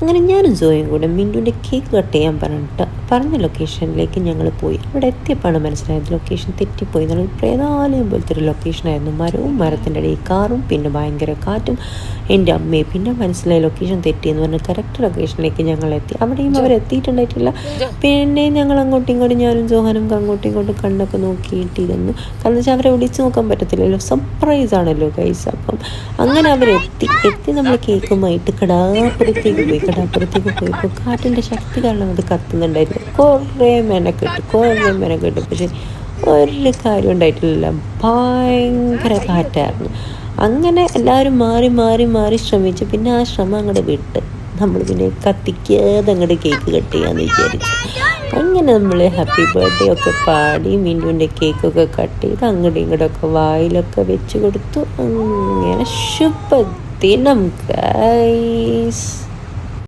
അങ്ങനെ ഞാനും സോയും കൂടെ മിൻറ്റുവിൻ്റെ കേക്ക് കട്ട് ചെയ്യാൻ പറഞ്ഞ ലൊക്കേഷനിലേക്ക് ഞങ്ങൾ പോയി. അവിടെ എത്തിയപ്പോഴാണ് മനസ്സിലായത് ലൊക്കേഷൻ തെറ്റിപ്പോയി എന്നുള്ളത്. പ്രേതാലയം പോലത്തെ ഒരു ലൊക്കേഷനായിരുന്നു. മരവും മരത്തിൻ്റെ ഇടയിൽ കാറും പിന്നെ ഭയങ്കര കാറ്റും. എൻ്റെ അമ്മയെ പിന്നെ മനസ്സിലായി ലൊക്കേഷൻ തെറ്റിയെന്ന് പറഞ്ഞ് കറക്റ്റ് ലൊക്കേഷനിലേക്ക് ഞങ്ങൾ എത്തി. അവിടെയും അവരെത്തിയിട്ടുണ്ടായിട്ടില്ല. പിന്നെ ഞങ്ങൾ അങ്ങോട്ടും ഇങ്ങോട്ടും ഞാനും ജോഹാനും അങ്ങോട്ടും ഇങ്ങോട്ടും കണ്ണൊക്കെ നോക്കിയിട്ടിരുന്നു. കാരണം വെച്ചാൽ അവരെ വിളിച്ചു നോക്കാൻ പറ്റത്തില്ലല്ലോ, സർപ്രൈസ് ആണല്ലോ ഗൈസ്. അപ്പം അങ്ങനെ എത്തി നമ്മൾ കേക്കുമായിട്ട് കടാപ്പുറത്തേക്ക് പോയപ്പോൾ കാറ്റിൻ്റെ ശക്തി കാരണം അത് കത്തുന്നുണ്ടായിരുന്നു. കുറേ മെനക്കെട്ട് പക്ഷെ ഒരു കാര്യം ഉണ്ടായിട്ടില്ല. ഭയങ്കര കാറ്റായിരുന്നു. അങ്ങനെ എല്ലാവരും മാറി ശ്രമിച്ചു. പിന്നെ ആ ശ്രമം അങ്ങോട്ട് വിട്ട് നമ്മൾ പിന്നെ കത്തിക്കാതെ അങ്ങോട്ട് കേക്ക് കട്ട് ചെയ്യാമെന്ന് വിചാരിച്ചു. അങ്ങനെ നമ്മൾ ഹാപ്പി ബർത്ത്ഡേ ഒക്കെ പാടി മിൻറ്റുവിൻ്റെ കേക്കൊക്കെ കട്ട് ചെയ്ത് അങ്ങോട്ടും ഇങ്ങോട്ടൊക്കെ വായിലൊക്കെ വെച്ച് കൊടുത്തു. അങ്ങനെ ശുഭദിനം ഗൈസ്.